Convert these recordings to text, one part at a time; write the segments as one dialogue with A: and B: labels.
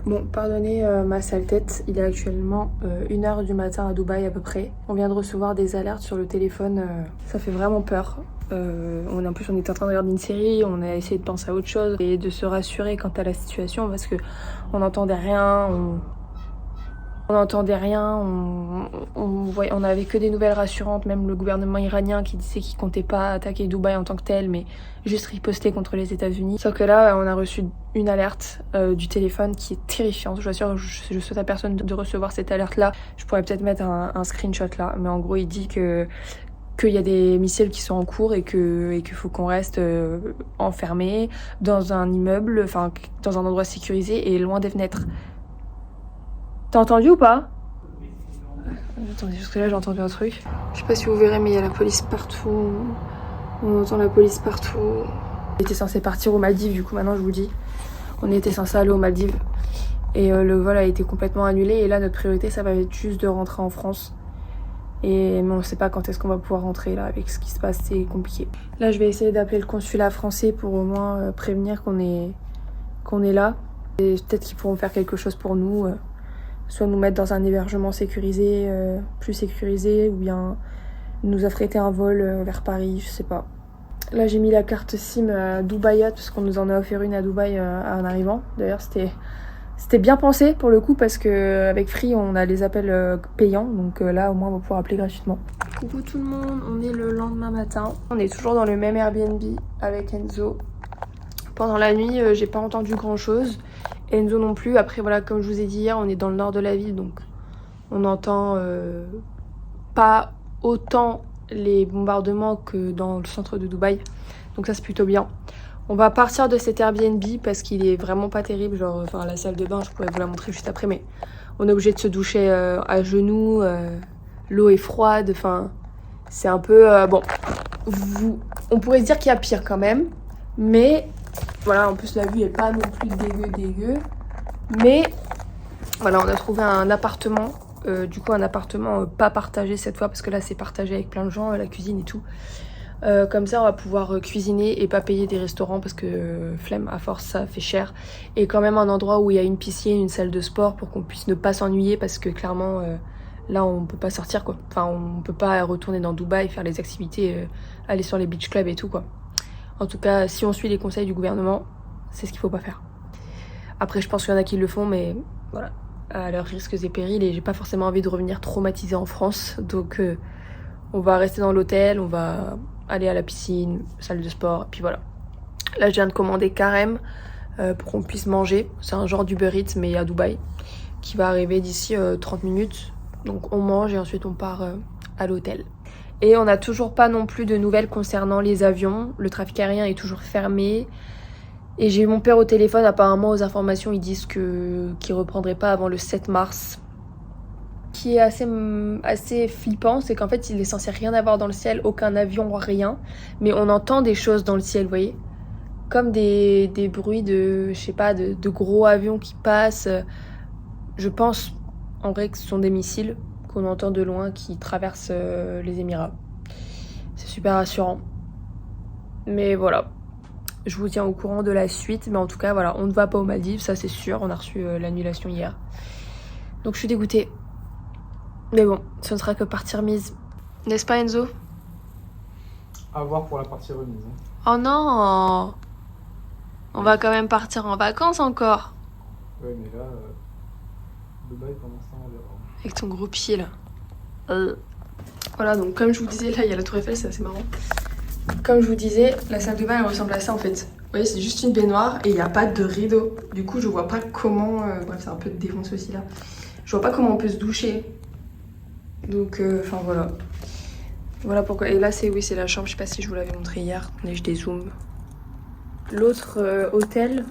A: Bon, pardonnez ma sale tête, il est actuellement 1h du matin à Dubaï à peu près. On vient de recevoir des alertes sur le téléphone, ça fait vraiment peur. En plus on était en train de regarder une série, on a essayé de penser à autre chose et de se rassurer quant à la situation parce que on n'entendait rien, on n'entendait rien, on avait que des nouvelles rassurantes, même le gouvernement iranien qui disait qu'il comptait pas attaquer Dubaï en tant que tel, mais juste riposter contre les États-Unis. Sauf que là, on a reçu une alerte du téléphone qui est terrifiante. Je vous assure, je souhaite à personne de recevoir cette alerte-là. Je pourrais peut-être mettre un screenshot là, mais en gros, il dit qu'il y a des missiles qui sont en cours et qu'il faut qu'on reste enfermé dans un immeuble, enfin dans un endroit sécurisé et loin des fenêtres. T'as entendu ou pas? Attendez, parce que là j'ai entendu un truc. Je sais pas si vous verrez, mais il y a la police partout. On entend la police partout. On était censé partir aux Maldives, du coup maintenant je vous dis. On était censé aller aux Maldives. Et le vol a été complètement annulé. Et là notre priorité ça va être juste de rentrer en France. Mais on sait pas quand est-ce qu'on va pouvoir rentrer là avec ce qui se passe, c'est compliqué. Là je vais essayer d'appeler le consulat français pour au moins prévenir qu'on est là. Et peut-être qu'ils pourront faire quelque chose pour nous. Soit nous mettre dans un hébergement sécurisé, plus sécurisé, ou bien nous affréter un vol vers Paris, je sais pas. Là j'ai mis la carte SIM Dubaïat parce qu'on nous en a offert une à Dubaï en arrivant. D'ailleurs c'était bien pensé pour le coup parce que avec Free on a les appels payants, donc là au moins on va pouvoir appeler gratuitement. Coucou tout le monde, on est le lendemain matin. On est toujours dans le même Airbnb avec Enzo. Pendant la nuit j'ai pas entendu grand chose. Enzo non plus. Après voilà, comme je vous ai dit hier, on est dans le nord de la ville, donc on n'entend pas autant les bombardements que dans le centre de Dubaï, donc ça c'est plutôt bien. On va partir de cet Airbnb parce qu'il est vraiment pas terrible, genre enfin la salle de bain je pourrais vous la montrer juste après, mais on est obligé de se doucher à genoux, l'eau est froide, enfin c'est un peu bon, on pourrait se dire qu'il y a pire quand même, mais voilà, en plus la vue est pas non plus dégueu. Mais voilà, on a trouvé un appartement. Du coup un appartement pas partagé cette fois parce que là c'est partagé avec plein de gens, la cuisine et tout. Comme ça on va pouvoir cuisiner et pas payer des restaurants parce que flemme, à force ça fait cher. Et quand même un endroit où il y a une piscine, une salle de sport pour qu'on puisse ne pas s'ennuyer parce que clairement là on peut pas sortir quoi. Enfin on peut pas retourner dans Dubaï, faire les activités, aller sur les beach clubs et tout quoi. En tout cas, si on suit les conseils du gouvernement, c'est ce qu'il faut pas faire. Après, je pense qu'il y en a qui le font, mais voilà, à leurs risques et périls. Et j'ai pas forcément envie de revenir traumatisée en France. Donc, on va rester dans l'hôtel, on va aller à la piscine, salle de sport, et puis voilà. Là, je viens de commander carême pour qu'on puisse manger. C'est un genre d'Uber Eats, mais à Dubaï, qui va arriver d'ici 30 minutes. Donc, on mange et ensuite on part à l'hôtel. Et on n'a toujours pas non plus de nouvelles concernant les avions. Le trafic aérien est toujours fermé. Et j'ai eu mon père au téléphone, apparemment aux informations ils disent qu'ils reprendraient pas avant le 7 mars. Ce qui est assez flippant, c'est qu'en fait il est censé rien avoir dans le ciel, aucun avion, rien. Mais on entend des choses dans le ciel, vous voyez. Comme des bruits de, je sais pas, de gros avions qui passent. Je pense en vrai que ce sont des missiles qu'on entend de loin qui traversent les Émirats. C'est super rassurant. Mais voilà. Je vous tiens au courant de la suite, mais en tout cas voilà, on ne va pas aux Maldives, ça c'est sûr, on a reçu l'annulation hier. Donc je suis dégoûtée. Mais bon, ce ne sera que partie remise. N'est-ce pas Enzo?
B: À voir pour la partie remise.
A: Oh non! On va quand même partir en vacances encore.
B: Ouais, mais là, Dubaï pour l'instant on verra.
A: Avec ton gros pied là. Voilà, donc comme je vous disais, là il y a la Tour Eiffel, c'est assez marrant. Comme je vous disais, la salle de bain elle ressemble à ça en fait. Vous voyez, c'est juste une baignoire et il n'y a pas de rideau. Du coup, je vois pas comment. Bref, c'est un peu de défonce aussi là. Je vois pas comment on peut se doucher. Donc, enfin voilà. Voilà pourquoi. Et là, c'est oui, c'est la chambre. Je sais pas si je vous l'avais montré hier. Mais je dézoome. L'autre hôtel,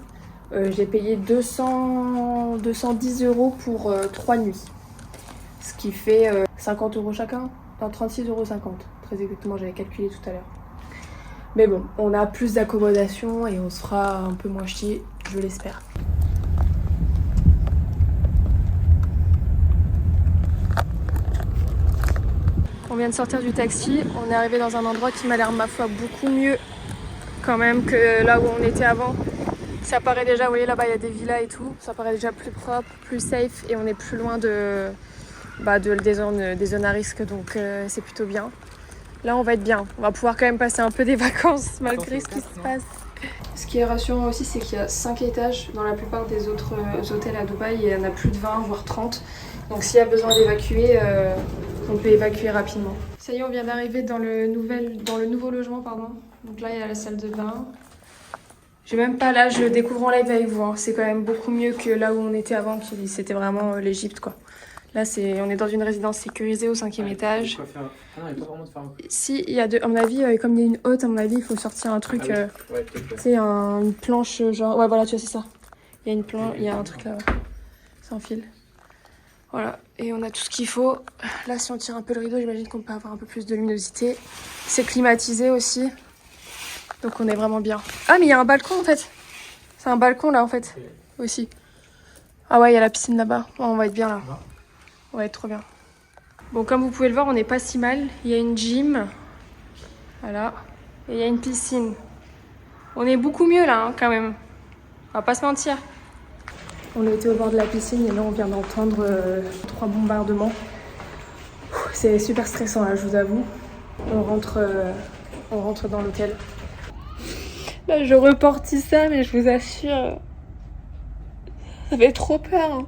A: j'ai payé 210 € pour 3 nuits. Ce qui fait 50 € chacun. Non, 36,50 €. Très exactement, j'avais calculé tout à l'heure. Mais bon, on a plus d'accommodation et on se fera un peu moins chier, je l'espère. On vient de sortir du taxi, on est arrivé dans un endroit qui m'a l'air, ma foi, beaucoup mieux quand même que là où on était avant. Ça paraît déjà, vous voyez là-bas il y a des villas et tout, ça paraît déjà plus propre, plus safe et on est plus loin des zones à risque, donc c'est plutôt bien. Là on va être bien, on va pouvoir quand même passer un peu des vacances malgré ce qui se passe. Ce qui est rassurant aussi, c'est qu'il y a 5 étages dans la plupart des autres hôtels à Dubaï, il y en a plus de 20 voire 30. Donc s'il y a besoin d'évacuer, on peut évacuer rapidement. Ça y est, on vient d'arriver dans le nouveau logement, pardon. Donc là il y a la salle de bain. J'ai même pas là, je découvre en live avec vous, hein. C'est quand même beaucoup mieux que là où on était avant, c'était vraiment l'Égypte quoi. Là, on est dans une résidence sécurisée au 5e étage.
B: Quoi faire... Ah non, il n'y a pas vraiment de faire un...
A: Si, il y a à mon avis, comme il y a une haute, à mon avis, il faut sortir un truc.
B: Ah oui. Ouais,
A: tu sais, une planche, genre. Ouais, voilà, tu vois, c'est ça. Il y a une planche, il y a un truc là. Sans fil. Voilà, et on a tout ce qu'il faut. Là, si on tire un peu le rideau, j'imagine qu'on peut avoir un peu plus de luminosité. C'est climatisé aussi. Donc, on est vraiment bien. Ah, mais il y a un balcon en fait. C'est un balcon là en fait. Okay. Aussi. Ah, ouais, il y a la piscine là-bas. Oh, on va être bien là. Ouais, trop bien. Bon, comme vous pouvez le voir, on n'est pas si mal. Il y a une gym. Voilà. Et il y a une piscine. On est beaucoup mieux là, hein, quand même. On va pas se mentir. On était au bord de la piscine et là, on vient d'entendre 3 bombardements. C'est super stressant là, je vous avoue. On rentre dans l'hôtel. Là, je reporte ça, mais je vous assure, ça fait trop peur. Hein.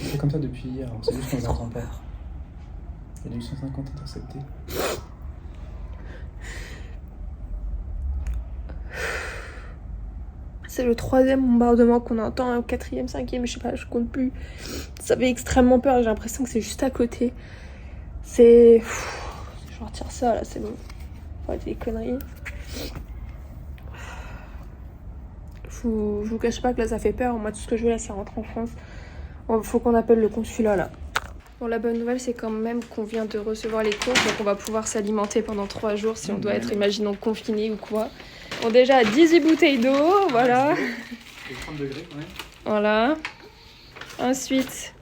B: C'est comme ça depuis hier, c'est juste qu'on les entend pas. Il y en a eu 150 interceptés.
A: C'est le 3e bombardement qu'on entend, un 4e, 5e, je sais pas, je compte plus. Ça fait extrêmement peur, j'ai l'impression que c'est juste à côté. Je retire ça là, c'est bon. Faut arrêter les conneries. Je vous cache pas que là ça fait peur. Moi tout ce que je veux là c'est rentrer en France. Faut qu'on appelle le consulat là. Bon, la bonne nouvelle c'est quand même qu'on vient de recevoir les courses, donc on va pouvoir s'alimenter pendant 3 jours si on doit être, imaginons, confiné ou quoi. Bon, déjà 18 bouteilles d'eau, voilà.
B: 30 degrés quand même.
A: Voilà. Ensuite,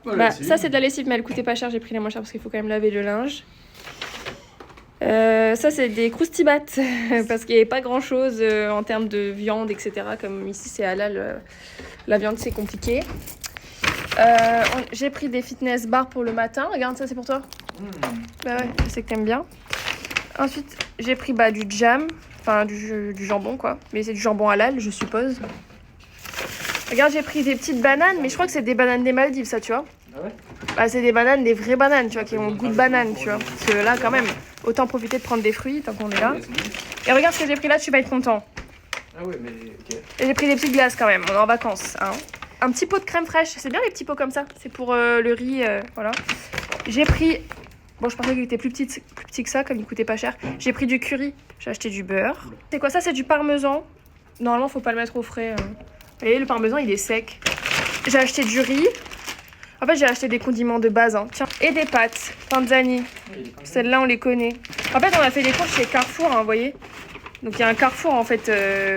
A: ça c'est de la lessive mais elle coûtait pas cher, j'ai pris les moins chers parce qu'il faut quand même laver le linge. Ça c'est des croustibats parce qu'il n'y avait pas grand chose en termes de viande, etc. Comme ici c'est halal, la viande c'est compliqué. J'ai pris des fitness bars pour le matin. Regarde, ça c'est pour toi. Bah ouais, je sais que t'aimes bien. Ensuite j'ai pris du jam, enfin du jambon quoi, mais c'est du jambon halal je suppose. Regarde, j'ai pris des petites bananes, mais je crois que c'est des bananes des Maldives, ça tu vois.
B: Ah ouais?
A: Bah c'est des bananes, des vraies bananes, tu vois, qui ont le goût de banane, tu vois. Parce que là, quand même, autant profiter de prendre des fruits tant qu'on est là. Et regarde ce que j'ai pris là, tu vas être content.
B: Ah ouais, mais ok.
A: Et j'ai pris des petites glaces quand même, on est en vacances, hein. Un petit pot de crème fraîche, c'est bien les petits pots comme ça. C'est pour le riz, voilà. J'ai pris... Bon, je pensais qu'il était plus petit que ça, comme il coûtait pas cher. J'ai pris du curry, j'ai acheté du beurre. C'est quoi ça? C'est du parmesan. Normalement, faut pas le mettre au frais. Vous voyez, le parmesan, il est sec. J'ai acheté du riz. En fait, j'ai acheté des condiments de base, hein. Tiens, et des pâtes, panzani. Celles-là, on les connaît. En fait, on a fait des courses chez Carrefour, hein, vous voyez. Donc, il y a un Carrefour, en fait,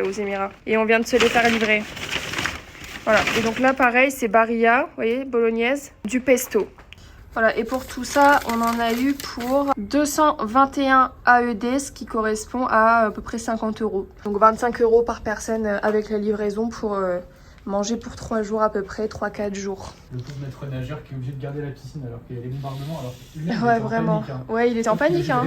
A: aux Émirats. Et on vient de se les faire livrer. Voilà. Et donc là, pareil, c'est Barilla, vous voyez, bolognaise, du pesto. Voilà. Et pour tout ça, on en a eu pour 221 AED, ce qui correspond à peu près 50 €. Donc, 25 € par personne avec la livraison pour... manger pour 3 jours à peu près, 3-4 jours.
B: Le pauvre maître nageur qui est obligé de garder la piscine alors qu'il y a des bombardements. Alors lui,
A: ouais, vraiment.
B: Panique, hein.
A: Ouais, il était en panique. Hein.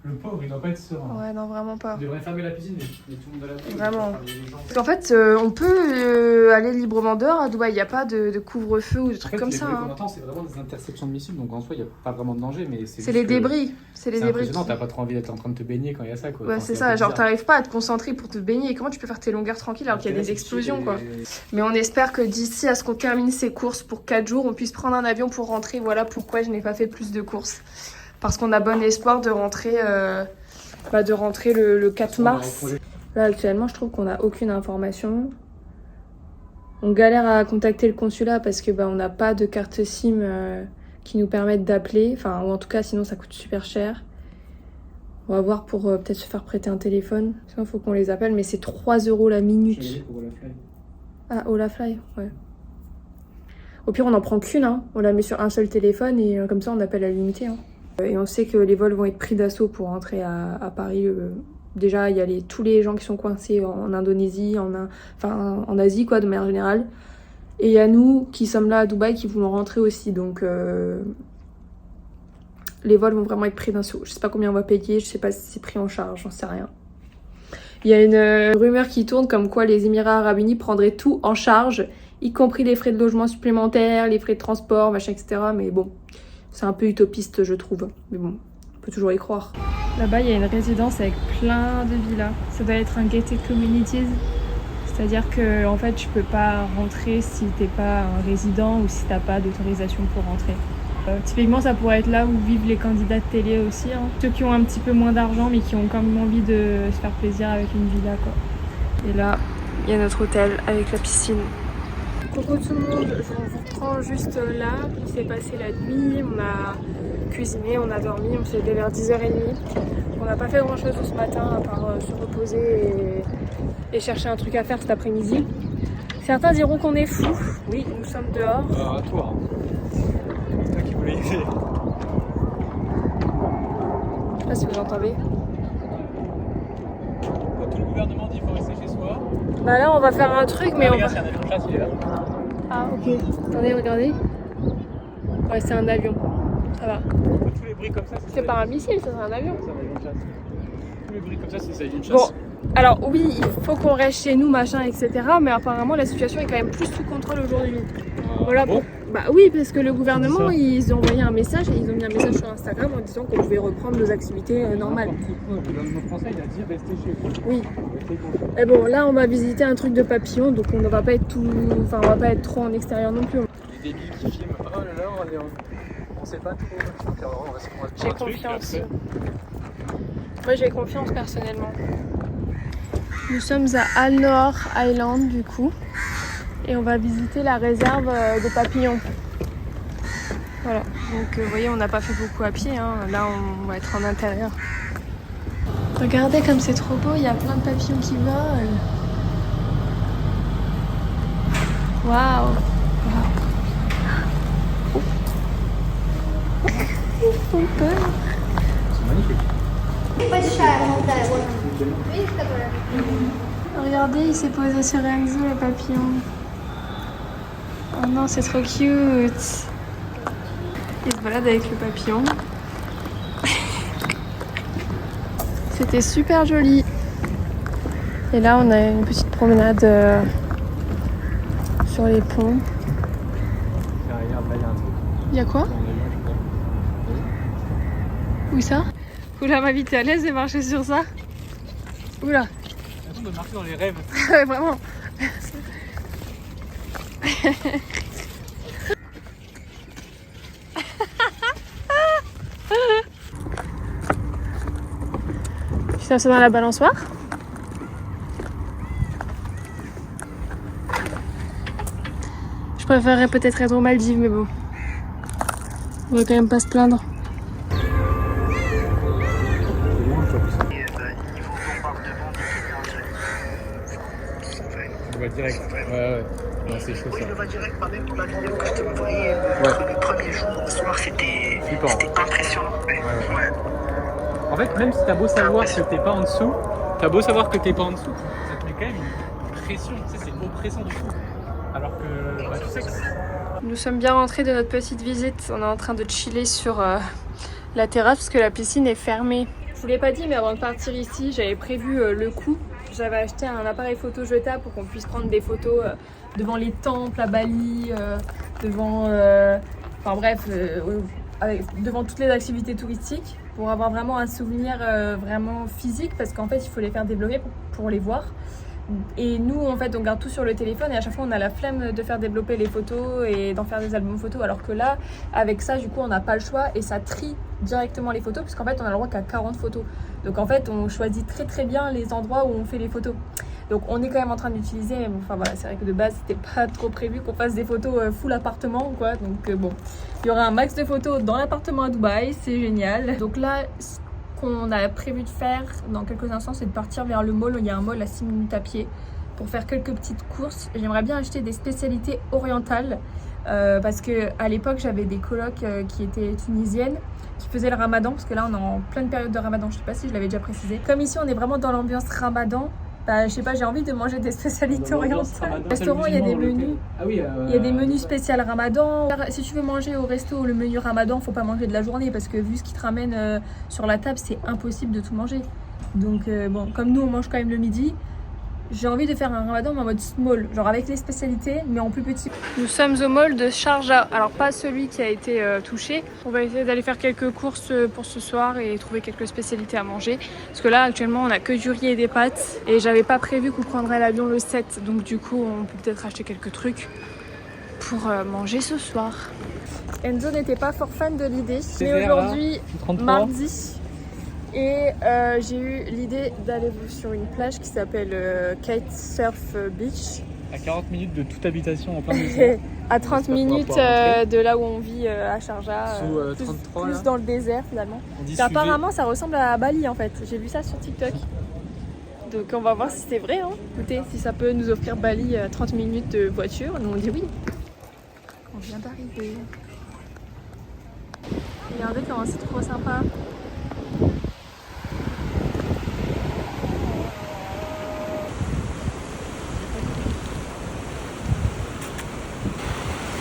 B: Le pauvre, il doit pas être serein.
A: Ouais, non, vraiment pas.
B: Il devrait fermer la piscine, mais tout le monde a la piscine.
A: Vraiment. Parce qu'en fait, on peut aller librement dehors à Dubaï. Il n'y a pas de couvre-feu ou de trucs comme ça.
B: En fait, c'est vraiment des interceptions de missiles, donc en soi, il n'y a pas vraiment de danger. Mais c'est
A: les débris. C'est les débris.
B: Sinon, t'as pas trop envie d'être en train de te baigner quand il y a ça, quoi.
A: Ouais, c'est ça. Genre, t'arrives pas à te concentrer pour te baigner. Comment tu peux faire tes longueurs tranquilles alors qu'il y a des explosions, quoi. Mais on espère que d'ici à ce qu'on termine ces courses pour 4 jours, on puisse prendre un avion pour rentrer. Voilà pourquoi je n'ai pas fait plus de courses. Parce qu'on a bon espoir de rentrer, le 4 mars. Là, actuellement, je trouve qu'on n'a aucune information. On galère à contacter le consulat parce que on n'a pas de carte SIM qui nous permette d'appeler. Enfin, ou en tout cas, sinon, ça coûte super cher. On va voir pour peut-être se faire prêter un téléphone. Sinon, il faut qu'on les appelle, mais c'est 3 € la minute. Ah, Olafly, ouais. Au pire, on n'en prend qu'une, hein. On la met sur un seul téléphone et comme ça, on appelle à l'unité. Hein. Et on sait que les vols vont être pris d'assaut pour rentrer à Paris déjà il y a tous les gens qui sont coincés en Indonésie, en Asie quoi, de manière générale. Et il y a nous qui sommes là à Dubaï qui voulons rentrer aussi, donc les vols vont vraiment être pris d'un saut. Je sais pas combien on va payer, je sais pas si c'est pris en charge, j'en sais rien. Il y a une rumeur qui tourne comme quoi les Émirats Arabes Unis prendraient tout en charge, y compris les frais de logement supplémentaires, les frais de transport, machin, etc. Mais bon, c'est un peu utopiste, je trouve. Mais bon, on peut toujours y croire. Là-bas, il y a une résidence avec plein de villas. Ça doit être un gated communities. C'est-à-dire que en fait, tu peux pas rentrer si t'es pas un résident ou si t'as pas d'autorisation pour rentrer. Typiquement, ça pourrait être là où vivent les candidats de télé aussi. Hein. Ceux qui ont un petit peu moins d'argent mais qui ont quand même envie de se faire plaisir avec une villa, quoi. Et là, il y a notre hôtel avec la piscine. Coucou tout le monde, je vous reprends juste là. Il s'est passé la nuit, on a cuisiné, on a dormi, on s'est levé vers 10h30. On n'a pas fait grand chose ce matin à part se reposer et chercher un truc à faire cet après-midi. Certains diront qu'on est fous. Oui, nous sommes dehors.
B: À toi. C'est toi qui voulais y aller.
A: Je sais pas si vous entendez.
B: Quand tout le gouvernement dit qu'il faut rester chez soi.
A: Bah là on va faire un truc mais on
B: regarde,
A: va...
B: c'est un avion de chasse, il est là.
A: Ah ok, attendez, regardez. Ouais, c'est un avion, ça va.
B: Tous les bruits comme ça,
A: C'est pas un missile, ça, c'est un avion.
B: C'est un avion de chasse. Tous les bruits comme ça, c'est un avion de chasse.
A: Bon, alors oui, il faut qu'on reste chez nous, machin, etc. Mais apparemment la situation est quand même plus sous contrôle aujourd'hui. Voilà.
B: Bon.
A: Bah oui, parce que le gouvernement, ils ont envoyé un message et ils ont mis un message sur Instagram en disant qu'on pouvait reprendre nos activités normales.
B: Le gouvernement français, il a dit restez chez vous.
A: Oui. Et bon, là on va visiter un truc de papillon, donc on ne va pas être on va pas être trop en extérieur non plus.
B: Les débiles qui filment, oh là là, on sait pas trop.
A: J'ai confiance. Moi j'ai confiance personnellement. Nous sommes à Al Noor Island du coup. Et on va visiter la réserve de papillons. Voilà, donc vous voyez, on n'a pas fait beaucoup à pied, hein. Là on va être en intérieur. Regardez comme c'est trop beau, il y a plein de papillons qui volent. Waouh. Ils font peur.
B: C'est magnifique.
A: Regardez, il s'est posé sur Enzo le papillon. Oh non, c'est trop cute. Il se balade avec le papillon. C'était super joli. Et là, on a une petite promenade sur les ponts.
B: Regarde, là, il y a un truc.
A: Il y a quoi?
B: Dans l'avion, je crois.
A: Où ça? Oula, ma vie, t'es à l'aise de marcher sur ça? Oula.
B: L'impression de marcher dans les rêves.
A: Ouais, vraiment. Tu fais ça dans la balançoire? Je préférerais peut-être être aux Maldives, mais bon. On va quand même pas se plaindre.
B: On va direct. Ouais. Non, c'est chaud ça.
C: Oui, le va direct, par même la vidéo que je t'ai envoyée le premier jour au soir, c'était impressionnant. Ouais.
B: En fait, même si t'as beau savoir que t'es pas en dessous, ça te met quand même une pression, tu sais, c'est oppressant du coup. Alors que, tu sais que
A: Nous sommes bien rentrés de notre petite visite. On est en train de chiller sur la terrasse parce que la piscine est fermée. Je vous l'ai pas dit, mais avant de partir ici, j'avais prévu le coup. J'avais acheté un appareil photo jetable pour qu'on puisse prendre des photos devant les temples à Bali, devant, devant toutes les activités touristiques, pour avoir vraiment un souvenir vraiment physique, parce qu'en fait il faut les faire débloquer pour les voir. Et nous en fait on garde tout sur le téléphone et à chaque fois on a la flemme de faire développer les photos et d'en faire des albums photos, alors que là avec ça du coup on n'a pas le choix et ça trie directement les photos, puisqu'en fait on a le droit qu'à 40 photos. Donc en fait on choisit très très bien les endroits où on fait les photos. Donc on est quand même en train d'utiliser, mais bon, enfin voilà, c'est vrai que de base c'était pas trop prévu qu'on fasse des photos full appartement ou quoi. Donc bon, il y aura un max de photos dans l'appartement à Dubaï, c'est génial. Donc là, ce qu'on a prévu de faire dans quelques instants, c'est de partir vers le mall. Il y a un mall à 6 minutes à pied pour faire quelques petites courses. J'aimerais bien acheter des spécialités orientales parce qu'à l'époque, j'avais des colocs qui étaient tunisiennes, qui faisaient le ramadan, parce que là, on est en pleine période de ramadan, je sais pas si je l'avais déjà précisé. Comme ici, on est vraiment dans l'ambiance ramadan, bah, je sais pas, j'ai envie de manger des spécialités orientales. Au restaurant, il y a des menus. Il y a des menus spéciaux ramadan. Si tu veux manger au resto le menu ramadan, faut pas manger de la journée parce que vu ce qu'ils te ramènent sur la table, c'est impossible de tout manger. Donc bon, comme nous on mange quand même le midi, j'ai envie de faire un ramadan en mode small, genre avec les spécialités mais en plus petit. Nous sommes au mall de Sharjah, alors pas celui qui a été touché. On va essayer d'aller faire quelques courses pour ce soir et trouver quelques spécialités à manger. Parce que là actuellement on a que du riz et des pâtes et j'avais pas prévu qu'on prendrait l'avion le 7. Donc du coup on peut peut-être acheter quelques trucs pour manger ce soir. Enzo n'était pas fort fan de l'idée, mais aujourd'hui, mardi, et j'ai eu l'idée d'aller sur une plage qui s'appelle Kitesurf Beach.
B: À 40 minutes de toute habitation en plein désert.
A: À 30 minutes de là où on vit à Sharjah,
B: sous 33,
A: plus dans le désert finalement. Apparemment ça ressemble à Bali en fait, j'ai vu ça sur TikTok. Donc on va voir si c'est vrai, hein. Écoutez, si ça peut nous offrir Bali 30 minutes de voiture, nous on dit oui. On vient d'arriver. Regardez comment c'est trop sympa.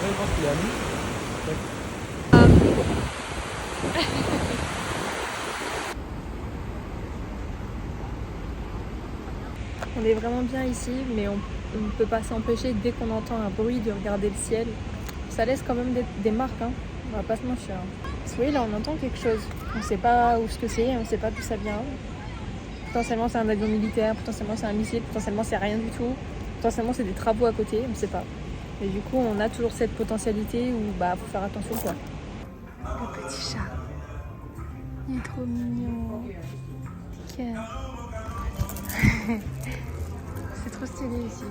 B: Je pense qu'il est à nous.
A: On est vraiment bien ici, mais on ne peut pas s'empêcher dès qu'on entend un bruit de regarder le ciel. Ça laisse quand même des marques, hein. On va pas se mentir. Parce que oui, là on entend quelque chose. On sait pas où ce que c'est, on sait pas d'où ça vient. Potentiellement c'est un avion militaire, potentiellement c'est un missile, potentiellement c'est rien du tout. Potentiellement c'est des travaux à côté, on sait pas. Et du coup on a toujours cette potentialité où bah faut faire attention quoi. Le petit chat. Il est trop mignon. C'est trop stylé ici.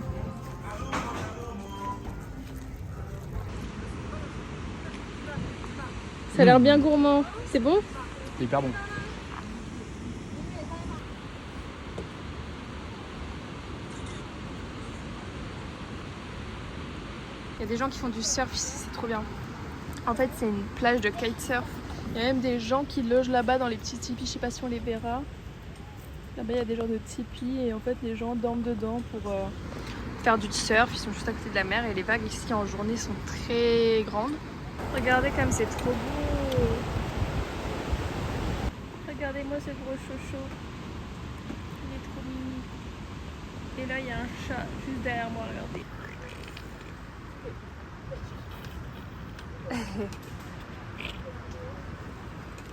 A: Ça a l'air bien gourmand. C'est bon?
B: C'est hyper bon.
A: Il y a des gens qui font du surf ici, c'est trop bien. En fait, c'est une plage de kitesurf. Il y a même des gens qui logent là-bas dans les petits tipis, je sais pas si on les verra. Là-bas, il y a des genres de tipis et en fait, les gens dorment dedans pour faire du surf. Ils sont juste à côté de la mer et les vagues ici en journée sont très grandes. Regardez comme c'est trop beau. Regardez-moi ce gros chocho. Il est trop mignon. Et là, il y a un chat juste derrière moi, regardez.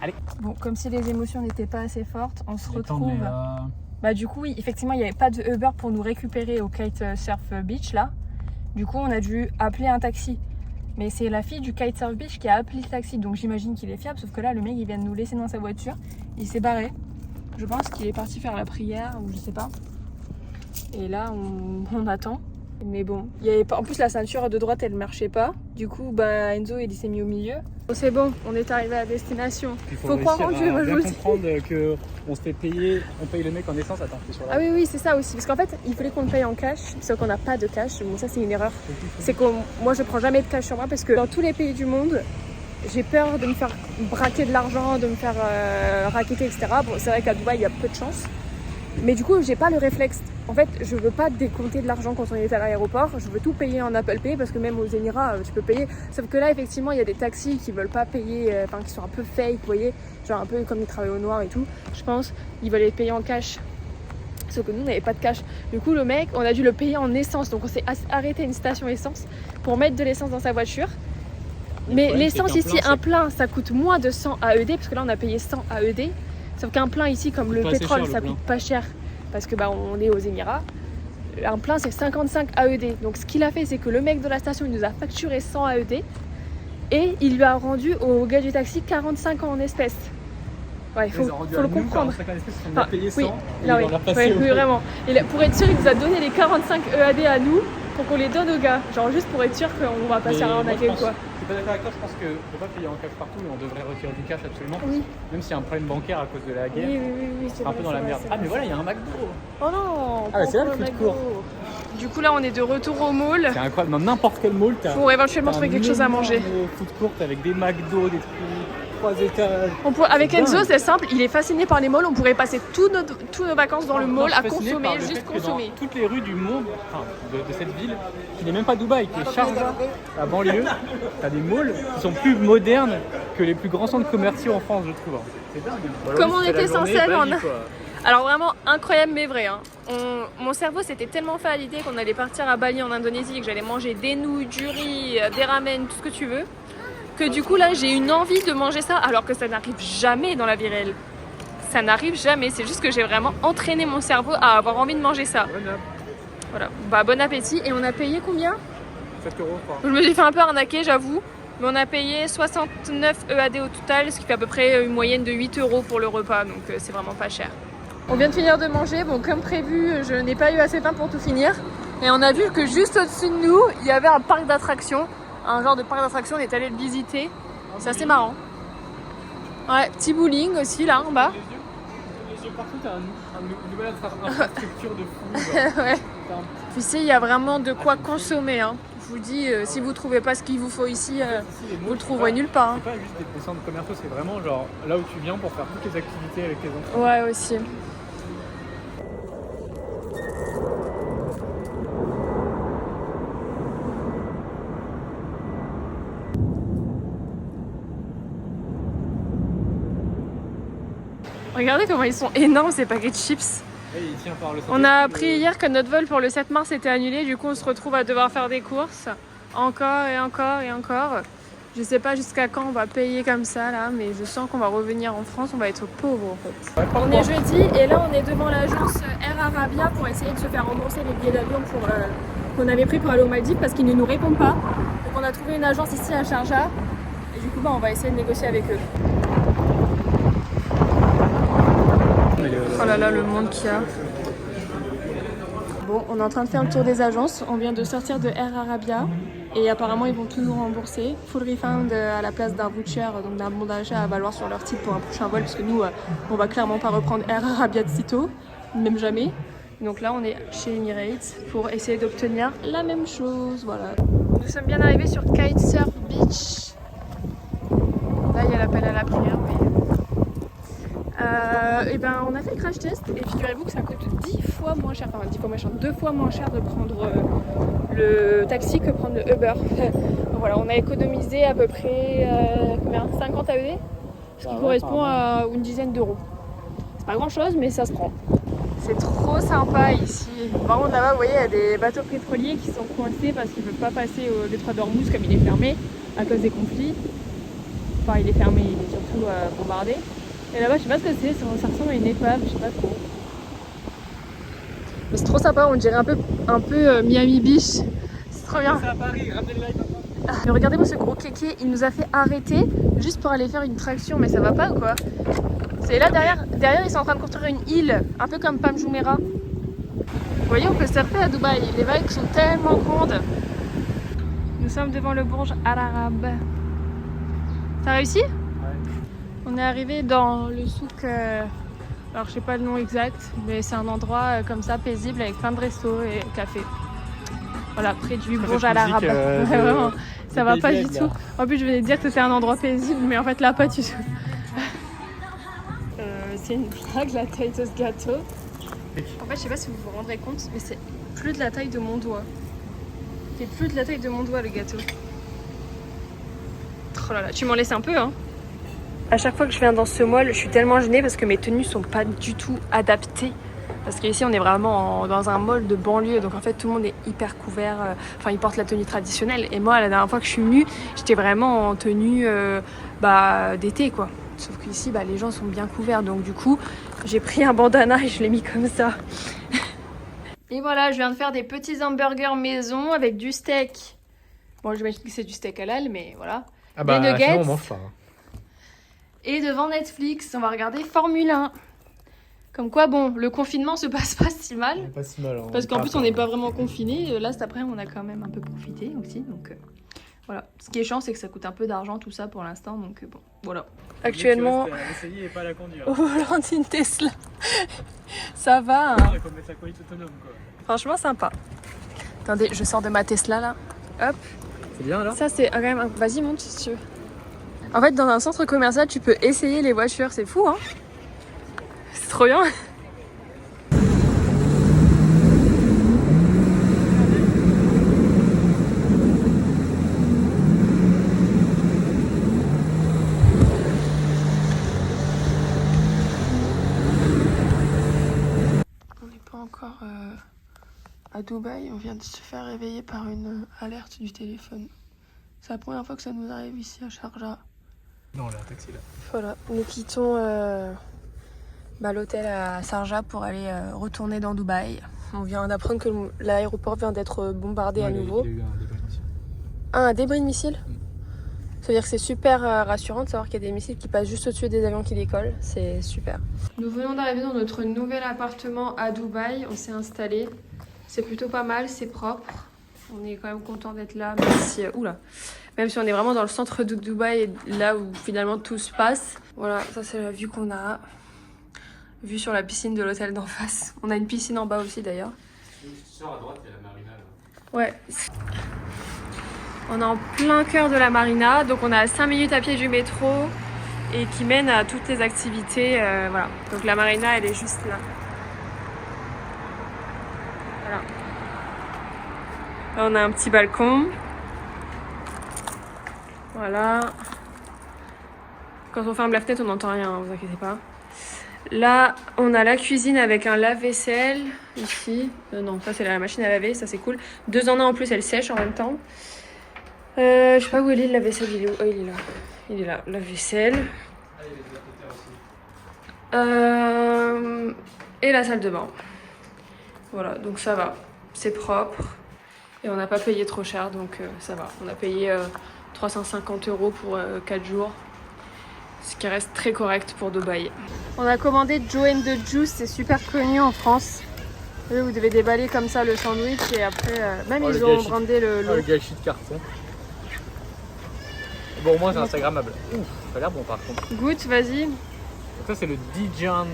B: Allez.
A: Bon, comme si les émotions n'étaient pas assez fortes, on se retrouve. Bah du coup, oui, effectivement, il n'y avait pas de Uber pour nous récupérer au Kitesurf Beach là. Du coup, on a dû appeler un taxi. Mais c'est la fille du Kitesurf Beach qui a appelé le taxi, donc j'imagine qu'il est fiable. Sauf que là, le mec, il vient de nous laisser dans sa voiture. Il s'est barré. Je pense qu'il est parti faire la prière ou je sais pas. Et là, on attend. Mais bon, il y avait pas... en plus la ceinture de droite elle marchait pas. Du coup, bah Enzo il s'est mis au milieu. Oh, c'est bon, on est arrivé à destination.
B: Faut
A: croire en Dieu, moi je vous le dis.
B: Comprendre qu'on se fait payer, on paye le mec en essence. Attends, c'est sur la...
A: Ah oui, c'est ça aussi. Parce qu'en fait, il fallait qu'on le paye en cash, sauf qu'on n'a pas de cash. Bon, ça c'est une erreur. C'est que moi je prends jamais de cash sur moi parce que dans tous les pays du monde, j'ai peur de me faire braquer de l'argent, de me faire racketter, etc. Bon, c'est vrai qu'à Dubaï il y a peu de chance. Mais du coup, j'ai pas le réflexe. En fait, je veux pas décompter de l'argent quand on est à l'aéroport. Je veux tout payer en Apple Pay parce que même aux Émirats, tu peux payer. Sauf que là, effectivement, il y a des taxis qui veulent pas payer, enfin qui sont un peu fake, vous voyez, genre un peu comme ils travaillent au noir et tout. Je pense, ils veulent les payer en cash. Sauf que nous, on n'avait pas de cash. Du coup, le mec, on a dû le payer en essence. Donc, on s'est arrêté à une station essence pour mettre de l'essence dans sa voiture. Mais l'essence ici, un plein, ça coûte moins de 100 AED parce que là, on a payé 100 AED. Sauf qu'un plein ici, comme le pétrole, ça coûte pas cher parce que bah on est aux Émirats. Un plein c'est 55 AED. Donc ce qu'il a fait, c'est que le mec de la station il nous a facturé 100 AED et il lui a rendu au gars du taxi 45 en espèces. Ouais, il faut le comprendre.
B: On a payé 100
A: oui, là, oui, vraiment. Pour être sûr, il nous a donné les 45 EAD à nous pour qu'on les donne aux gars. Genre juste pour être sûr qu'on va pas se faire arnaquer ou quoi.
B: Je suis pas d'accord avec toi, je pense qu'on ne peut pas payer en cash partout, mais on devrait retirer du cash absolument.
A: Oui.
B: Même s'il y a un problème bancaire à cause de la guerre,
A: oui,
B: c'est un peu dans la merde. Ah, mais voilà, il y a un McDo.
A: Oh non.
B: Ah, c'est là le foot court.
A: Du coup là on est de retour au mall.
B: C'est incroyable, dans n'importe quel mall, t'as
A: pour éventuellement trouver quelque chose à manger.
B: Food court avec des McDo, des trucs, 3 étages.
A: Avec Enzo c'est simple, il est fasciné par les malls, on pourrait passer tous nos vacances dans le mall à consommer, juste consommer.
B: Dans toutes les rues du monde, enfin, de cette ville, qui n'est même pas Dubaï, qui est Sharjah, la banlieue, t'as des malls qui sont plus modernes que les plus grands centres commerciaux en France, je trouve. C'est dingue. Voilà,
A: comme on était censé aller en... Alors vraiment incroyable mais vrai. Hein. Mon cerveau s'était tellement fait à l'idée qu'on allait partir à Bali en Indonésie, que j'allais manger des nouilles, du riz, des ramen, tout ce que tu veux, que du coup là j'ai une envie de manger ça alors que ça n'arrive jamais dans la vie réelle. Ça n'arrive jamais, c'est juste que j'ai vraiment entraîné mon cerveau à avoir envie de manger ça. Voilà, bah bon appétit. Et on a payé combien?
B: 7 € quoi.
A: Je me suis fait un peu arnaquer j'avoue, mais on a payé 69 EAD au total, ce qui fait à peu près une moyenne de 8 € pour le repas, donc c'est vraiment pas cher. On vient de finir de manger, bon comme prévu, je n'ai pas eu assez faim pour tout finir. Et on a vu que juste au-dessus de nous, il y avait un parc d'attractions. Un genre de parc d'attractions, on est allé le visiter. C'est assez marrant. Ouais, petit bowling aussi là en bas.
B: Les yeux partout, t'as une nouvelle infrastructure de fou.
A: Ouais. Puis ici, il y a vraiment de quoi consommer. Hein. Je vous dis, si vous trouvez pas ce qu'il vous faut ici, vous le trouverez nulle part. Hein.
B: C'est pas juste des centres commerciaux, c'est vraiment genre là où tu viens pour faire toutes les activités avec les enfants.
A: Ouais, aussi. Regardez comment ils sont énormes ces paquets de chips. On a appris hier que notre vol pour le 7 mars était annulé, du coup on se retrouve à devoir faire des courses. Encore et encore et encore. Je sais pas jusqu'à quand on va payer comme ça là, mais je sens qu'on va revenir en France, on va être pauvres en fait. On est jeudi et là on est devant l'agence Air Arabia pour essayer de se faire rembourser les billets d'avion qu'on avait pris pour aller aux Maldives parce qu'ils ne nous répondent pas. Donc on a trouvé une agence ici à Sharjah et du coup on va essayer de négocier avec eux. Oh là là, le monde qu'il y a. Bon, on est en train de faire le tour des agences. On vient de sortir de Air Arabia et apparemment ils vont tout nous rembourser. Full refund à la place d'un voucher, donc d'un bon d'achat à valoir sur leur site pour un prochain vol parce que nous, on va clairement pas reprendre Air Arabia de sitôt, même jamais. Donc là, on est chez Emirates pour essayer d'obtenir la même chose. Voilà. Nous sommes bien arrivés sur Kitesurf Beach. Là, il y a l'appel à la prière, mais... et ben on a fait le crash test et figurez-vous que ça coûte 10 fois moins cher, enfin 10 fois moins cher, 2 fois moins cher de prendre le taxi que prendre le Uber. Donc voilà, on a économisé à peu près 50 AED, ce qui correspond à une dizaine d'euros. C'est pas grand chose mais ça se prend. C'est trop sympa ici. Par contre là-bas vous voyez il y a des bateaux pétroliers qui sont coincés parce qu'ils ne peuvent pas passer au détroit d'Ormuz comme il est fermé à cause des conflits. Enfin il est fermé, il est surtout bombardé. Et là-bas, je sais pas ce que c'est, ça ressemble à une épave, je sais pas trop. Mais c'est trop sympa, on dirait un peu Miami Beach. C'est trop bien.
B: C'est à Paris, ramenez le live.
A: Mais regardez-moi ce gros kéké, il nous a fait arrêter juste pour aller faire une traction, mais ça va pas ou quoi? C'est là derrière ils sont en train de construire une île, un peu comme Palm Jumeirah. Vous voyez, on peut surfer à Dubaï, les vagues sont tellement grandes. Nous sommes devant le Burj Al Arab. T'as réussi? On est arrivé dans le souk, alors je sais pas le nom exact, mais c'est un endroit comme ça paisible avec plein de restos et cafés. Voilà, près du Burj Al Arab. Vraiment, ça va pas du tout. En plus, je venais de dire que c'était un endroit paisible, mais en fait là, pas du tout. C'est une blague la taille de ce gâteau. En fait, je sais pas si vous vous rendrez compte, mais c'est plus de la taille de mon doigt. C'est plus de la taille de mon doigt le gâteau. Oh là là, tu m'en laisses un peu, hein. À chaque fois que je viens dans ce mall, je suis tellement gênée parce que mes tenues sont pas du tout adaptées. Parce qu'ici, on est vraiment dans un mall de banlieue, donc en fait, tout le monde est hyper couvert. Enfin, ils portent la tenue traditionnelle. Et moi, la dernière fois que je suis venue, j'étais vraiment en tenue d'été, quoi. Sauf qu'ici, les gens sont bien couverts. Donc du coup, j'ai pris un bandana et je l'ai mis comme ça. Et voilà, je viens de faire des petits hamburgers maison avec du steak. Bon, j'imagine que c'est du steak halal, mais voilà.
B: Ah bah,
A: des nuggets.
B: sinon on mange pas.
A: Et devant Netflix, on va regarder Formule 1. Comme quoi, bon, le confinement se passe pas si mal.
B: Pas si mal. Hein,
A: parce qu'en plus, on n'est pas vraiment confinés. Là, cet après, on a quand même un peu profité aussi. Donc voilà. Ce qui est chiant, c'est que ça coûte un peu d'argent tout ça pour l'instant. Donc bon, voilà. Actuellement,
B: essayer et pas la conduire.
A: au volant d'une Tesla. Ça va. Hein.
B: Il faut mettre la conduite autonome, quoi.
A: Franchement, sympa. Attendez, je sors de ma Tesla là. Hop.
B: C'est bien là?
A: Ça c'est quand même... Vas-y, monte si tu veux. En fait, dans un centre commercial, tu peux essayer les voitures. C'est fou, hein? C'est trop bien. On n'est pas encore à Dubaï. On vient de se faire réveiller par une alerte du téléphone. C'est la première fois que ça nous arrive ici à Sharjah.
B: Non, là, un taxi là.
A: Voilà, nous quittons l'hôtel à Sharjah pour aller retourner dans Dubaï. On vient d'apprendre que l'aéroport vient d'être bombardé à nouveau.
B: Il y a eu un débris de missile.
A: Ah, un débris de missile? Ça veut dire que c'est super rassurant de savoir qu'il y a des missiles qui passent juste au-dessus des avions qui décollent. C'est super. Nous venons d'arriver dans notre nouvel appartement à Dubaï. On s'est installé. C'est plutôt pas mal, c'est propre. On est quand même content d'être là, même si on est vraiment dans le centre de Dubaï, là où finalement tout se passe. Voilà, ça c'est la vue qu'on a. Vue sur la piscine de l'hôtel d'en face. On a une piscine en bas aussi d'ailleurs.
B: Si tu sors à droite, il y a la marina là.
A: Ouais. On est en plein cœur de la marina, donc on a 5 minutes à pied du métro et qui mène à toutes les activités. Voilà. Donc la marina, elle est juste là. Voilà. Là, on a un petit balcon. Voilà. Quand on ferme la fenêtre, on n'entend rien, hein, vous inquiétez pas. Là, on a la cuisine avec un lave-vaisselle ici. Non, ça c'est la machine à laver, ça c'est cool. 2 en 1 en plus, elle sèche en même temps. Je sais pas où il est le lave-vaisselle, il est où? Oh, il est là. Il est là, lave-vaisselle. Et la salle de bain. Voilà, donc ça va. C'est propre. Et on n'a pas payé trop cher, donc ça va. On a payé 350 € pour 4 jours. Ce qui reste très correct pour Dubaï. On a commandé Joe and the Juice, c'est super connu en France. Vous devez déballer comme ça le sandwich et après, même ils ont brandé le lot.
B: Le gâchis de carton. Bon, au moins c'est instagrammable. Ouf, ça a l'air bon par contre.
A: Goûte, vas-y.
B: Donc ça c'est le Dijon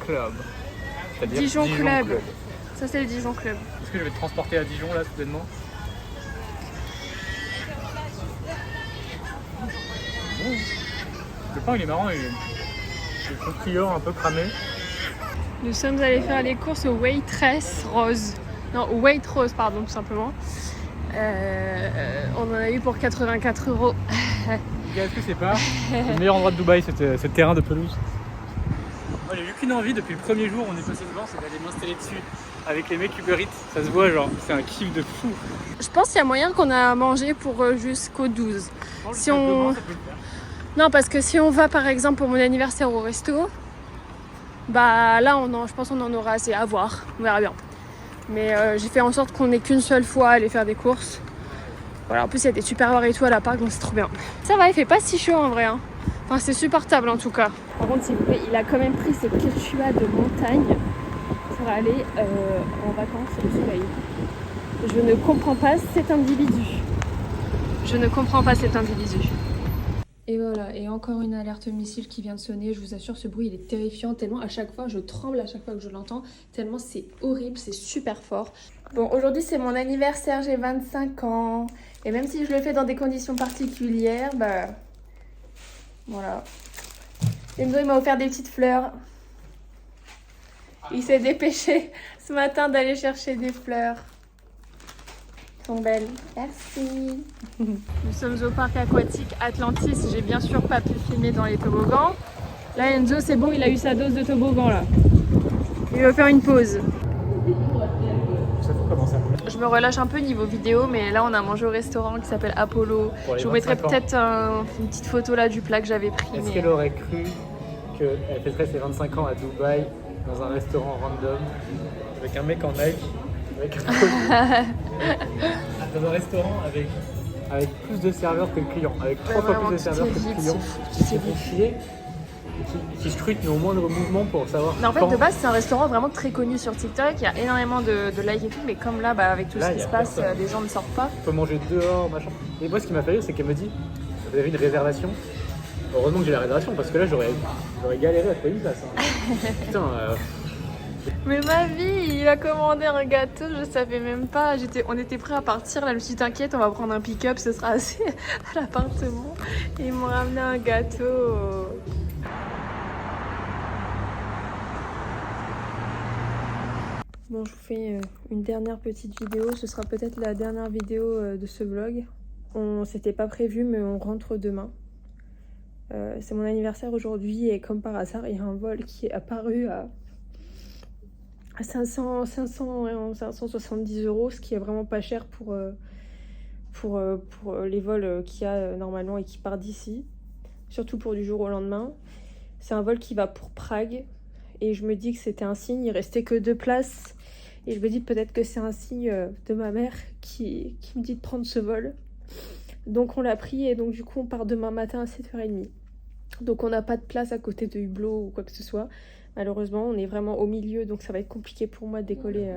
B: Club. C'est-à-dire
A: Dijon Club. Ça c'est le Dijon Club.
B: Est-ce que je vais te transporter à Dijon là soudainement? Bon. Le pain il est marrant, il est croustillant, un peu cramé.
A: Nous sommes allés faire les courses au Waitress Rose. Non, au Waitrose, pardon, tout simplement. On en a eu pour 84 €.
B: Est-ce que c'est pas le meilleur endroit de Dubaï, ce terrain de pelouse? Moi j'ai eu qu'une envie depuis le premier jour, on est passé devant, c'est d'aller m'installer dessus avec les mecs Uber Eats. Ça se voit, genre, c'est un kiff de fou.
A: Je pense qu'il y a moyen qu'on a mangé pour jusqu'au 12. Si on...
B: Demain, ça peut le faire.
A: Non, parce que si on va par exemple pour mon anniversaire au resto, bah là je pense qu'on en aura assez à voir, on verra bien. Mais j'ai fait en sorte qu'on n'ait qu'une seule fois à aller faire des courses. Voilà, en plus il y a des super et tout à la Pâques, donc c'est trop bien. Ça va, il fait pas si chaud en vrai, hein. Enfin c'est supportable en tout cas. Par contre s'il vous plaît, il a quand même pris ses quechua de montagne pour aller en vacances au soleil. Je ne comprends pas cet individu. Je ne comprends pas cet individu. Et voilà, et encore une alerte missile qui vient de sonner. Je vous assure, ce bruit il est terrifiant, tellement à chaque fois je tremble à chaque fois que je l'entends, tellement c'est horrible, c'est super fort. Bon, aujourd'hui c'est mon anniversaire, j'ai 25 ans. Et même si je le fais dans des conditions particulières, bah voilà. Enzo il m'a offert des petites fleurs. Il s'est dépêché ce matin d'aller chercher des fleurs. Elles sont belles. Merci. Nous sommes au parc aquatique Atlantis. J'ai bien sûr pas pu filmer dans les toboggans. Là Enzo c'est bon, il a eu sa dose de toboggan là. Il va faire une pause. Je me relâche un peu niveau vidéo, mais là on a mangé au restaurant qui s'appelle Apollo. Je vous mettrai peut-être une petite photo là du plat que j'avais pris.
B: Est-ce qu'elle aurait cru qu'elle fêterait ses 25 ans à Dubaï dans un restaurant random avec un mec en Nike, avec un dans un restaurant avec plus de serveurs que le client, avec 3 fois plus de serveurs que le client, qui se font chier, qui scrutent nos moindres mouvements pour savoir.
A: Mais en fait, de base, c'est un restaurant vraiment très connu sur TikTok. Il y a énormément de likes et tout, mais comme là, avec tout ce qui se passe, les gens ne sortent pas.
B: On peut manger dehors, machin. Et moi, ce qui m'a fait rire, c'est qu'elle me dit, vous avez une réservation? Heureusement que j'ai la réservation, parce que là, j'aurais galéré à trouver une place. Hein. Putain.
A: Mais ma vie, il a commandé un gâteau, je savais même pas. On était prêts à partir. Là, je me suis dit, t'inquiète, on va prendre un pick-up, ce sera assez à l'appartement. Et ils m'ont ramené un gâteau. Bon, je vous fais une dernière petite vidéo. Ce sera peut-être la dernière vidéo de ce vlog. On s'était pas prévu, mais on rentre demain. C'est mon anniversaire aujourd'hui et comme par hasard, il y a un vol qui est apparu à 570 €, ce qui est vraiment pas cher pour les vols qu'il y a normalement et qui partent d'ici, surtout pour du jour au lendemain. C'est un vol qui va pour Prague et je me dis que c'était un signe, il restait que 2 places et je me dis peut-être que c'est un signe de ma mère qui me dit de prendre ce vol. Donc on l'a pris et donc du coup on part demain matin à 7h30. Donc on n'a pas de place à côté de Hublot ou quoi que ce soit. Malheureusement, on est vraiment au milieu, donc ça va être compliqué pour moi de décoller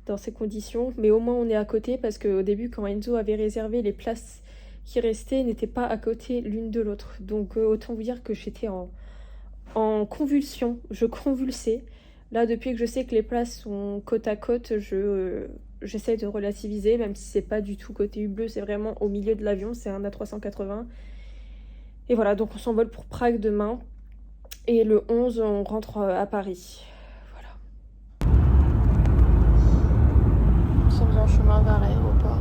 A: dans ces conditions. Mais au moins, on est à côté parce qu'au début, quand Enzo avait réservé, les places qui restaient n'étaient pas à côté l'une de l'autre. Donc autant vous dire que j'étais en convulsion. Je convulsais. Là, depuis que je sais que les places sont côte à côte, j'essaie de relativiser, même si c'est pas du tout côté Hublot, c'est vraiment au milieu de l'avion, c'est un A380. Et voilà, donc on s'envole pour Prague demain. Et le 11, on rentre à Paris. Voilà. Nous sommes en chemin vers l'aéroport.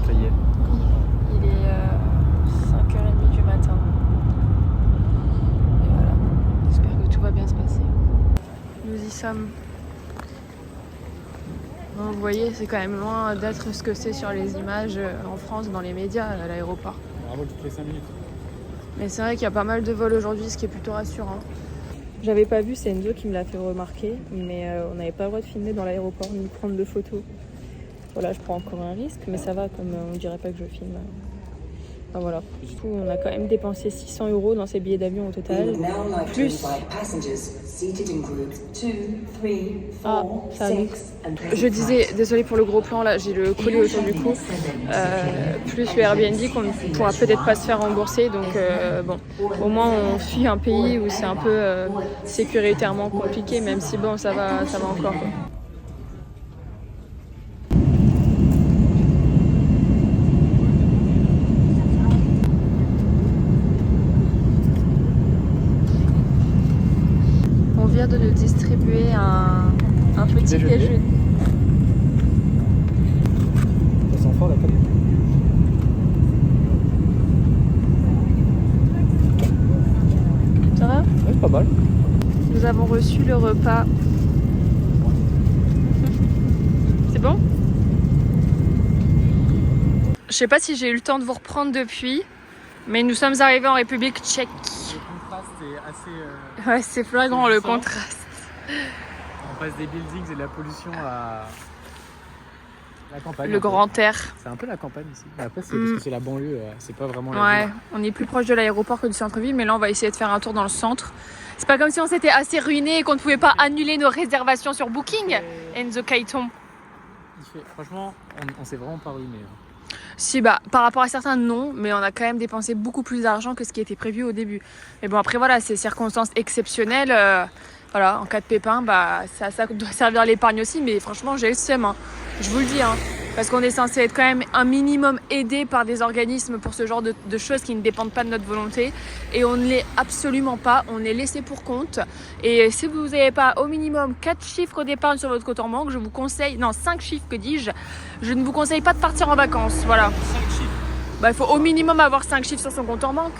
B: Ça y est.
A: Il est 5h30 du matin. Et voilà. J'espère que tout va bien se passer. Nous y sommes. Bon, vous voyez, c'est quand même loin d'être ce que c'est sur les images en France, dans les médias, à l'aéroport.
B: Un vol toutes les 5 minutes.
A: Mais c'est vrai qu'il y a pas mal de vols aujourd'hui, ce qui est plutôt rassurant. J'avais pas vu, c'est Enzo qui me l'a fait remarquer, mais on n'avait pas le droit de filmer dans l'aéroport ni de prendre de photos. Voilà, je prends encore un risque, mais ça va, comme on dirait pas que je filme. Enfin voilà, du coup on a quand même dépensé 600 € dans ces billets d'avion au total. Plus... Ah, ça nous... Je disais, désolée pour le gros plan là, j'ai le collier autour du cou. Plus le Airbnb qu'on ne pourra peut-être pas se faire rembourser. Donc bon, au moins on fuit un pays où c'est un peu sécuritairement compliqué, même si bon, ça va encore quoi. On vient de nous distribuer un petit déjeuner.
B: Ça sent fort la table.
A: Ça va ?
B: Ouais, c'est pas mal.
A: Nous avons reçu le repas. C'est bon ? Je sais pas si j'ai eu le temps de vous reprendre depuis, mais nous sommes arrivés en République tchèque.
B: Le contraste est assez...
A: Ouais, c'est flagrant le contraste.
B: On passe des buildings et de la pollution à la campagne.
A: Le grand air.
B: C'est un peu la campagne ici. Mais après, c'est parce que c'est la banlieue, c'est pas vraiment la
A: Ouais,
B: ville.
A: on est plus proche de l'aéroport que du centre-ville, mais là on va essayer de faire un tour dans le centre. C'est pas comme si on s'était assez ruiné et qu'on ne pouvait pas annuler nos réservations sur Booking. Enzo Kaiton.
B: Franchement, on s'est vraiment pas ruiné.
A: Si, bah, par rapport à certains, non, mais on a quand même dépensé beaucoup plus d'argent que ce qui était prévu au début. Mais bon, après, voilà, c'est circonstances exceptionnelles. Voilà, en cas de pépin, bah, ça doit servir à l'épargne aussi, mais franchement, j'ai le seum, hein. Je vous le dis, hein, parce qu'on est censé être quand même un minimum aidé par des organismes pour ce genre de choses qui ne dépendent pas de notre volonté. Et on ne l'est absolument pas, on est laissé pour compte. Et si vous n'avez pas au minimum 4 chiffres d'épargne sur votre compte en banque, je vous conseille, non 5 chiffres que dis-je, je ne vous conseille pas de partir en vacances, voilà.
B: 5 chiffres.
A: Bah, il faut au minimum avoir 5 chiffres sur son compte en banque.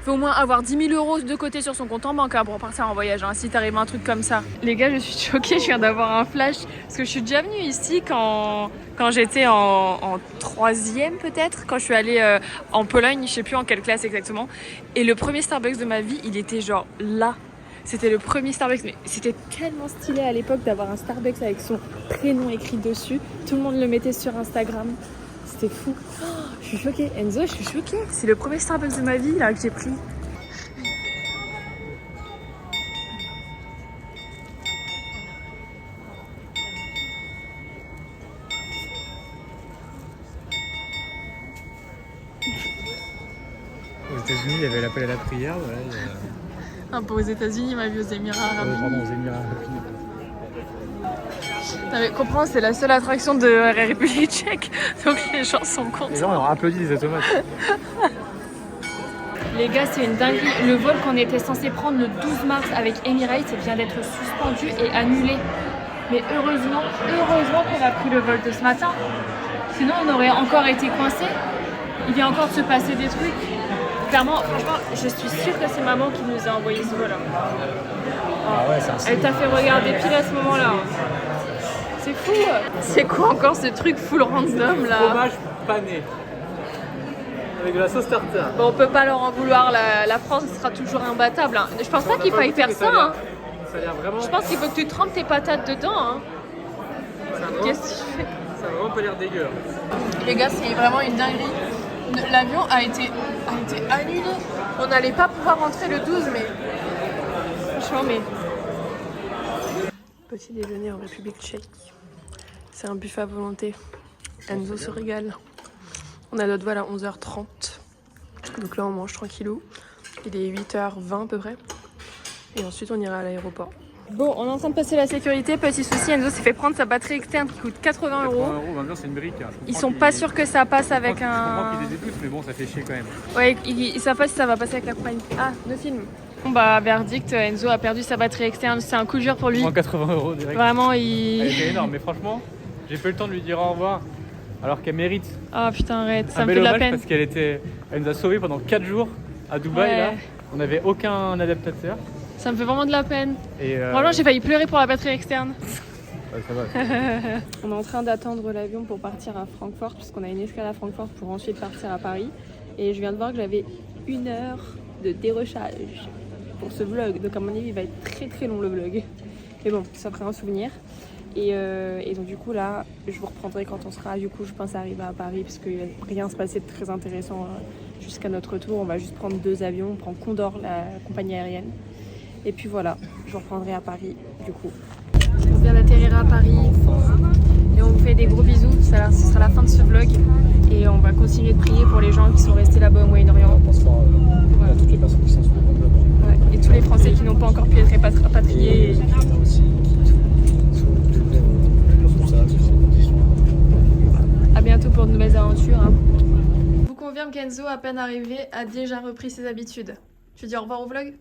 A: Il faut au moins avoir 10 000 € de côté sur son compte en banque pour partir en voyage, hein, si t'arrives à un truc comme ça. Les gars, je suis choquée, je viens d'avoir un flash. Parce que je suis déjà venue ici quand j'étais en 3e peut-être, quand je suis allée en Pologne, je sais plus en quelle classe exactement. Et le premier Starbucks de ma vie, il était genre là. C'était le premier Starbucks, mais c'était tellement stylé à l'époque d'avoir un Starbucks avec son prénom écrit dessus. Tout le monde le mettait sur Instagram. C'était fou. Oh, je suis choquée. Enzo, je suis choquée. C'est le premier Starbucks de ma vie là que j'ai pris.
B: Aux États-Unis, il y avait l'appel à la prière. Voilà,
A: Un peu aux États-Unis, ma vie aux Émirats Arabes Unis.
B: Pardon, aux Émirats Arabes Unis.
A: Non mais comprends, c'est la seule attraction de la République tchèque, donc les gens sont contents.
B: Les gens ils ont applaudi les automates.
A: Les gars, c'est une dinguerie. Le vol qu'on était censé prendre le 12 mars avec Emirates vient d'être suspendu et annulé. Mais heureusement qu'on a pris le vol de ce matin. Sinon, on aurait encore été coincés. Il vient encore de se passer des trucs. Clairement, franchement, je suis sûre que c'est maman qui nous a envoyé ce vol.
B: Ah ouais, c'est un signe.
A: Elle t'a fait regarder pile à ce moment-là. C'est fou. C'est quoi encore ce truc full random là?
B: Fromage pané. Avec de la sauce tartare.
A: Bon, on peut pas leur en vouloir, la France sera toujours imbattable. Hein. Je pense pas qu'il faille faire ça. Hein.
B: Ça a l'air vraiment.
A: Je pense qu'il faut que tu trempes tes patates dedans. Hein. Qu'est-ce que tu fais?
B: Ça a vraiment pas l'air dégueu.
A: Les gars, c'est vraiment une dinguerie. L'avion a été annulé. On n'allait pas pouvoir rentrer le 12, mais. Franchement, mais. Petit déjeuner en République tchèque. C'est un buffet à volonté. Enzo se régale. On a notre vol à 11h30. Donc là, on mange tranquillou. Il est 8h20 à peu près. Et ensuite, on ira à l'aéroport. Bon, on est en train de passer la sécurité. Petit souci, Enzo s'est fait prendre sa batterie externe qui coûte 80 €.
B: 80 €, maintenant c'est une brique. Hein.
A: Ils sont pas sûrs que ça passe avec un.
B: Je comprends qu'ils les écoutent, mais bon, ça fait chier quand même.
A: Ouais, ils savent pas si ça va passer avec la compagnie. Ah, le film. Bon bah, verdict, Enzo a perdu sa batterie externe. C'est un coup dur pour lui.
B: 80 € direct.
A: Vraiment,
B: Elle était énorme, mais franchement, j'ai pas eu le temps de lui dire au revoir. Alors qu'elle mérite.
A: Ah putain, arrête, ça
B: Un
A: me
B: bel
A: fait de la
B: hommage
A: peine.
B: parce elle nous a sauvés pendant 4 jours à Dubaï.
A: Ouais.
B: Là. On n'avait aucun adaptateur.
A: Ça me fait vraiment de la peine.
B: Et
A: Franchement, j'ai failli pleurer pour la batterie externe.
B: ça va.
A: On est en train d'attendre l'avion pour partir à Francfort, puisqu'on a une escale à Francfort pour ensuite partir à Paris. Et je viens de voir que j'avais 1 heure de dérochage pour ce vlog. Donc à mon avis, il va être très très long le vlog. Mais bon, ça fera un souvenir. Et donc du coup là, je vous reprendrai quand on sera du coup je pense arriver à Paris parce qu'il va rien se passer de très intéressant jusqu'à notre retour. On va juste prendre 2 avions, on prend Condor, la compagnie aérienne. Et puis voilà, je vous reprendrai à Paris du coup. On vient d'atterrir à Paris et on vous fait des gros bisous. Ce sera la fin de ce vlog et on va continuer de prier pour les gens qui sont restés là-bas au Moyen-Orient.
B: On pense à toutes les personnes qui sont sur le monde là-bas.
A: Ouais. Et tous les Français qui n'ont pas encore pu être rapatriés.
B: Et aussi
A: À bientôt pour de nouvelles aventures. Hein. Je vous confirme qu'Enzo, à peine arrivé, a déjà repris ses habitudes. Tu dis au revoir au vlog ?